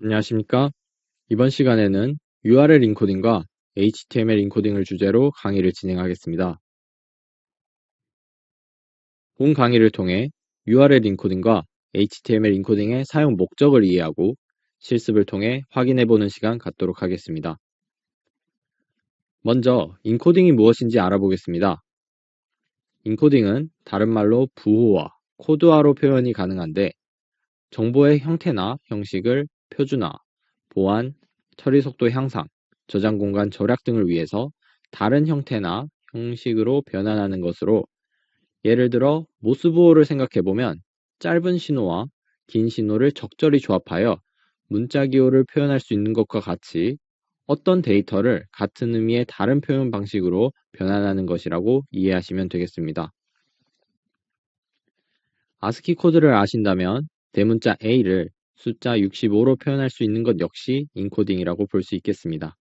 안녕하십니까? 이번 시간에는 URL 인코딩과 HTML 인코딩을 주제로 강의를 진행하겠습니다. 본 강의를 통해 URL 인코딩과 HTML 인코딩의 사용 목적을 이해하고 실습을 통해 확인해보는 시간 갖도록 하겠습니다. 먼저 인코딩이 무엇인지 알아보겠습니다. 인코딩은 다른 말로 부호화, 코드화로 표현이 가능한데 정보의 형태나 형식을 표준화, 보안, 처리 속도 향상, 저장 공간 절약 등을 위해서 다른 형태나 형식으로 변환하는 것으로, 예를 들어 모스부호를 생각해보면 짧은 신호와 긴 신호를 적절히 조합하여 문자 기호를 표현할 수 있는 것과 같이 어떤 데이터를 같은 의미의 다른 표현 방식으로 변환하는 것이라고 이해하시면 되겠습니다. 아스키 코드를 아신다면 대문자 A를 숫자 65로 표현할 수 있는 것 역시 인코딩이라고 볼 수 있겠습니다.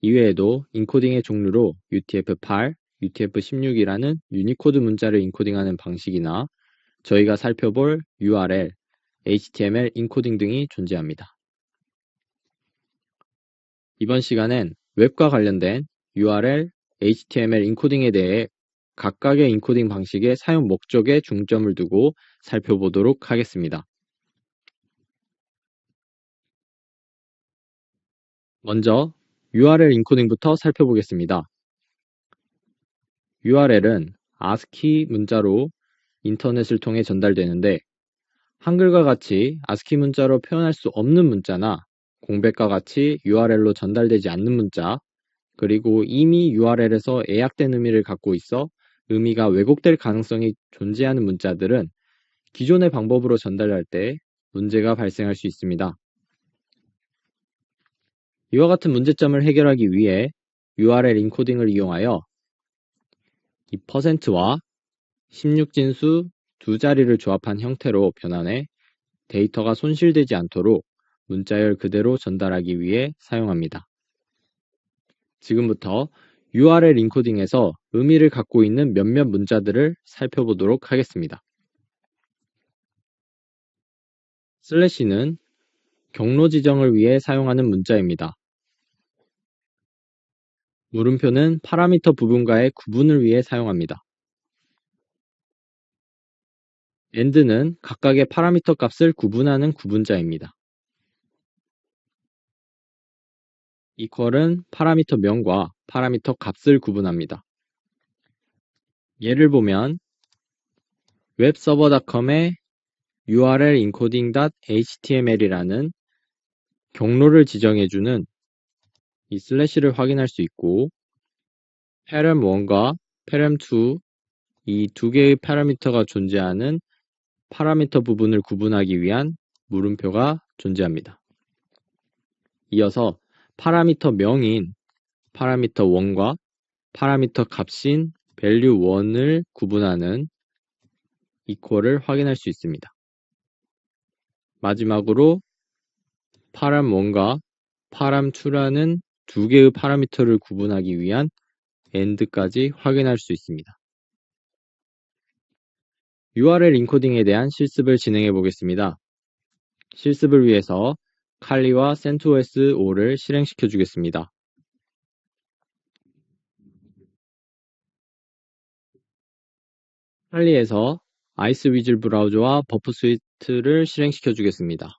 이외에도 인코딩의 종류로 UTF-8, UTF-16이라는 유니코드 문자를 인코딩하는 방식이나 저희가 살펴볼 URL, HTML 인코딩 등이 존재합니다. 이번 시간엔 웹과 관련된 URL, HTML 인코딩에 대해 각각의 인코딩 방식의 사용 목적에 중점을 두고 살펴보도록 하겠습니다. 먼저 URL 인코딩부터 살펴보겠습니다. URL은 ASCII 문자로 인터넷을 통해 전달되는데, 한글과 같이 ASCII 문자로 표현할 수 없는 문자나 공백과 같이 URL로 전달되지 않는 문자, 그리고 이미 URL에서 예약된 의미를 갖고 있어 의미가 왜곡될 가능성이 존재하는 문자들은 기존의 방법으로 전달할 때 문제가 발생할 수 있습니다. 이와 같은 문제점을 해결하기 위해 URL 인코딩을 이용하여 이 %와 16진수 두 자리를 조합한 형태로 변환해 데이터가 손실되지 않도록 문자열 그대로 전달하기 위해 사용합니다. 지금부터 URL 인코딩에서 의미를 갖고 있는 몇몇 문자들을 살펴보도록 하겠습니다. 슬래시는 경로 지정을 위해 사용하는 문자입니다. 물음표는 파라미터 부분과의 구분을 위해 사용합니다. AND는 각각의 파라미터 값을 구분하는 구분자입니다. equal은 파라미터 명과 파라미터 값을 구분합니다. 예를 보면 webserver.com의 URL encoding.html이라는 경로를 지정해주는 이 슬래시를 확인할 수 있고, param1과 param2 이 두 개의 파라미터가 존재하는 파라미터 부분을 구분하기 위한 물음표가 존재합니다. 이어서 파라미터 명인 파라미터 1과 파라미터 값인 value1을 구분하는 equal을 확인할 수 있습니다. 마지막으로 param1과 param2라는 두 개의 파라미터를 구분하기 위한 AND까지 확인할 수 있습니다. URL 인코딩에 대한 실습을 진행해 보겠습니다. 실습을 위해서 칼리와 CentOS 5를 실행시켜 주겠습니다. 칼리에서 아이스위즐 브라우저와 버프 스위트를 실행시켜 주겠습니다.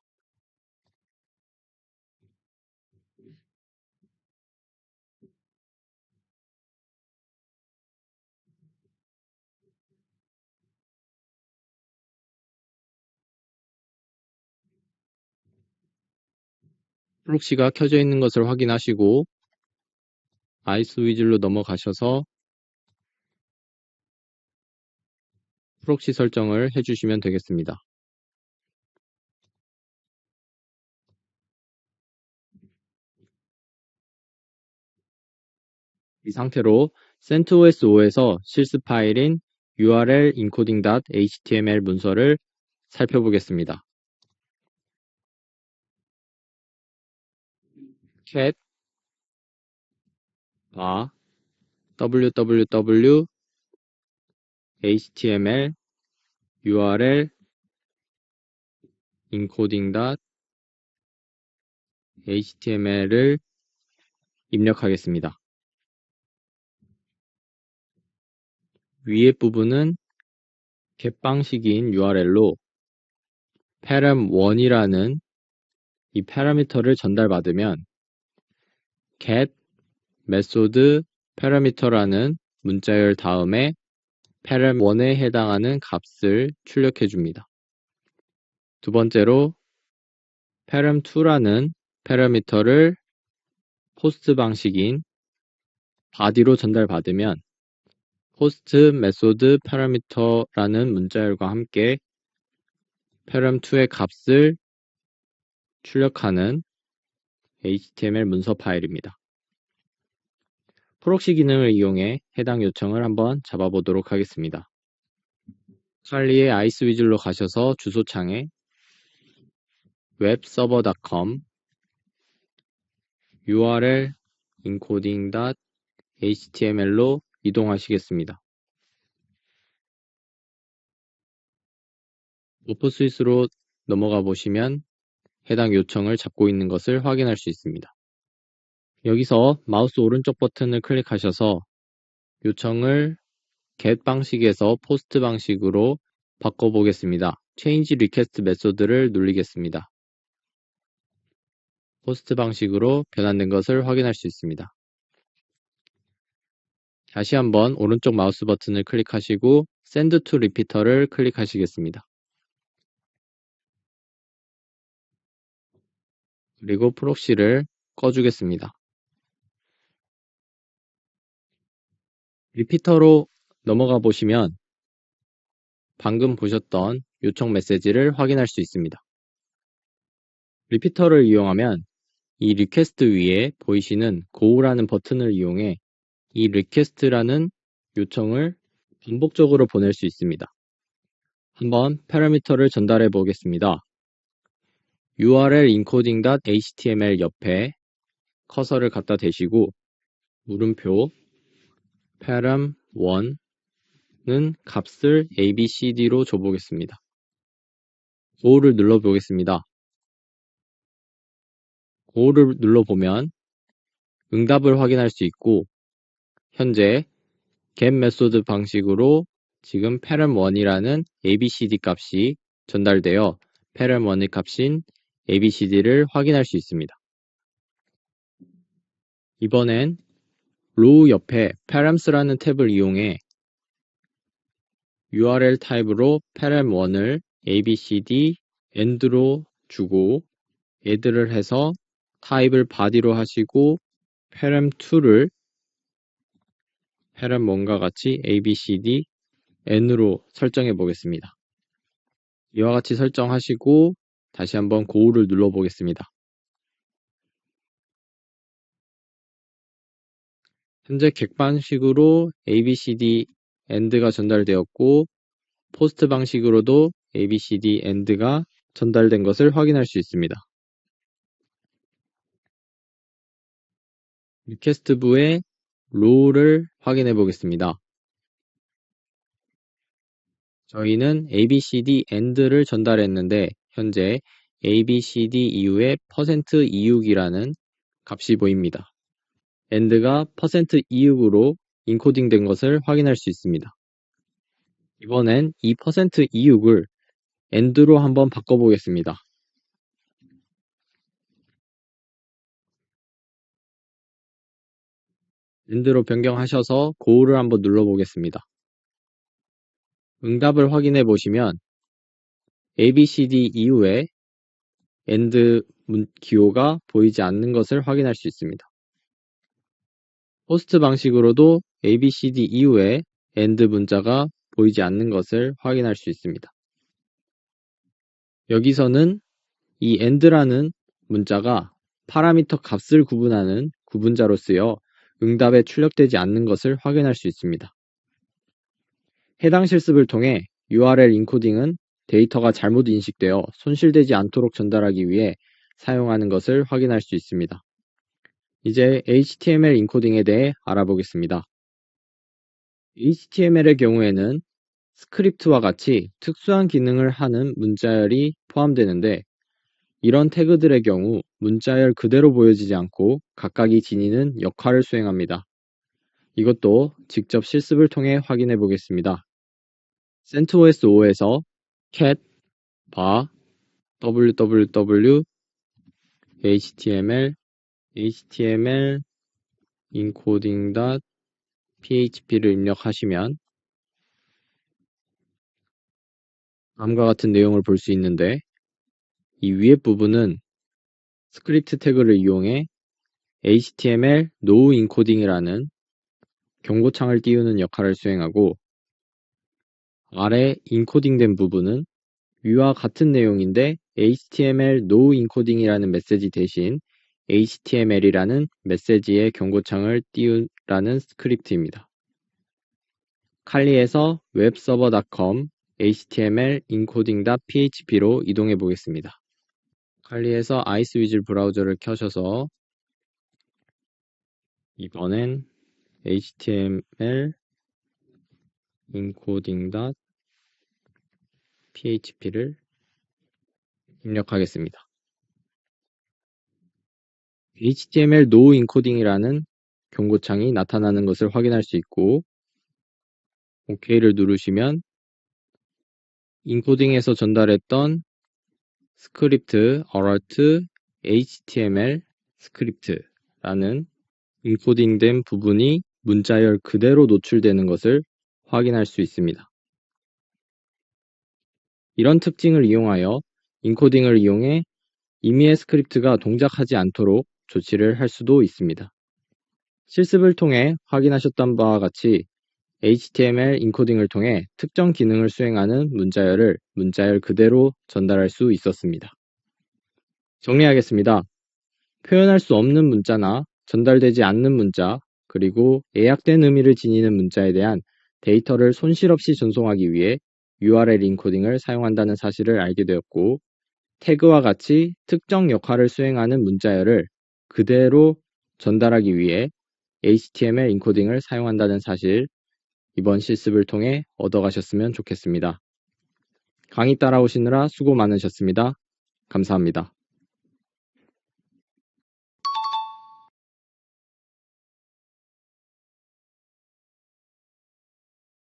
프록시가 켜져 있는 것을 확인하시고 아이스위즐로 넘어가셔서 프록시 설정을 해주시면 되겠습니다. 이 상태로 CentOS 5에서 실습 파일인 URL encoding.html 문서를 살펴보겠습니다. cat www html url encoding.html HTML을 입력하겠습니다. 위에 부분은 get 방식인 URL로 param1이라는 이 파라미터를 전달받으면 get method parameter라는 문자열 다음에 param1에 해당하는 값을 출력해 줍니다. 두 번째로 param2라는 파라미터를 post 방식인 body로 전달받으면 post method parameter라는 문자열과 함께 param2의 값을 출력하는 HTML 문서 파일입니다. 프록시 기능을 이용해 해당 요청을 한번 잡아보도록 하겠습니다. 칼리의 아이스 위즐로 가셔서 주소창에 webserver.com url encoding.html로 이동하시겠습니다. 오프 스위스로 넘어가 보시면 해당 요청을 잡고 있는 것을 확인할 수 있습니다. 여기서 마우스 오른쪽 버튼을 클릭하셔서 요청을 get 방식에서 post 방식으로 바꿔보겠습니다. change request method를 누르겠습니다. post 방식으로 변환된 것을 확인할 수 있습니다. 다시 한번 오른쪽 마우스 버튼을 클릭하시고 send to repeater를 클릭하시겠습니다. 그리고 프록시를 꺼주겠습니다. 리피터로 넘어가 보시면 방금 보셨던 요청 메시지를 확인할 수 있습니다. 리피터를 이용하면 이 리퀘스트 위에 보이시는 go라는 버튼을 이용해 이 request라는 요청을 반복적으로 보낼 수 있습니다. 한번 파라미터를 전달해 보겠습니다. url encoding.html 옆에 커서를 갖다 대시고 물음표 param1는 값을 abcd로 줘보겠습니다. go를 눌러보겠습니다. go를 눌러보면 응답을 확인할 수 있고 현재 get method 방식으로 지금 param1이라는 abcd 값이 전달되어 param1의 값인 abcd를 확인할 수 있습니다. 이번엔 row 옆에 params라는 탭을 이용해 url 타입으로 param1을 abcd end로 주고 add를 해서 타입을 body로 하시고 param2를 param1과 같이 abcd n으로 설정해 보겠습니다. 이와 같이 설정하시고 다시 한번 go를 눌러 보겠습니다. 현재 get 방식으로 abcd end가 전달되었고 post 방식으로도 abcd end가 전달된 것을 확인할 수 있습니다. 리퀘스트부의 row를 확인해 보겠습니다. 저희는 abcd end를 전달했는데 현재 abcd 이후에 %이육이라는 값이 보입니다. end가 %이육으로 인코딩 된 것을 확인할 수 있습니다. 이번엔 이 %이육을 end로 한번 바꿔보겠습니다. end로 변경하셔서 go를 한번 눌러보겠습니다. 응답을 확인해 보시면 abcd 이후에 end 기호가 보이지 않는 것을 확인할 수 있습니다. post 방식으로도 abcd 이후에 end 문자가 보이지 않는 것을 확인할 수 있습니다. 여기서는 이 end라는 문자가 파라미터 값을 구분하는 구분자로 쓰여 응답에 출력되지 않는 것을 확인할 수 있습니다. 해당 실습을 통해 URL 인코딩은 데이터가 잘못 인식되어 손실되지 않도록 전달하기 위해 사용하는 것을 확인할 수 있습니다. 이제 HTML 인코딩에 대해 알아보겠습니다. HTML의 경우에는 스크립트와 같이 특수한 기능을 하는 문자열이 포함되는데 이런 태그들의 경우 문자열 그대로 보여지지 않고 각각이 지니는 역할을 수행합니다. 이것도 직접 실습을 통해 확인해 보겠습니다. CentOS 5에서 cat bar www html encoding.php를 입력하시면 다음과 같은 내용을 볼 수 있는데, 이 위에 부분은 스크립트 태그를 이용해 HTML no encoding이라는 경고창을 띄우는 역할을 수행하고, 아래 인코딩된 부분은 위와 같은 내용인데 HTML no encoding이라는 메시지 대신 HTML이라는 메시지의 경고창을 띄우라는 스크립트입니다. 칼리에서 webserver.com html encoding.php로 이동해 보겠습니다. 칼리에서 아이스위즐 브라우저를 켜셔서 이번엔 html encoding.php를 입력하겠습니다. HTML no encoding이라는 경고창이 나타나는 것을 확인할 수 있고, OK를 누르시면 인코딩에서 전달했던 스크립트 alert html 스크립트라는 인코딩된 부분이 문자열 그대로 노출되는 것을 확인할 수 있습니다. 이런 특징을 이용하여 인코딩을 이용해 임의의 스크립트가 동작하지 않도록 조치를 할 수도 있습니다. 실습을 통해 확인하셨던 바와 같이 HTML 인코딩을 통해 특정 기능을 수행하는 문자열을 문자열 그대로 전달할 수 있었습니다. 정리하겠습니다. 표현할 수 없는 문자나 전달되지 않는 문자, 그리고 예약된 의미를 지니는 문자에 대한 데이터를 손실 없이 전송하기 위해 URL 인코딩을 사용한다는 사실을 알게 되었고, 태그와 같이 특정 역할을 수행하는 문자열을 그대로 전달하기 위해 HTML 인코딩을 사용한다는 사실, 이번 실습을 통해 얻어가셨으면 좋겠습니다. 강의 따라오시느라 수고 많으셨습니다. 감사합니다.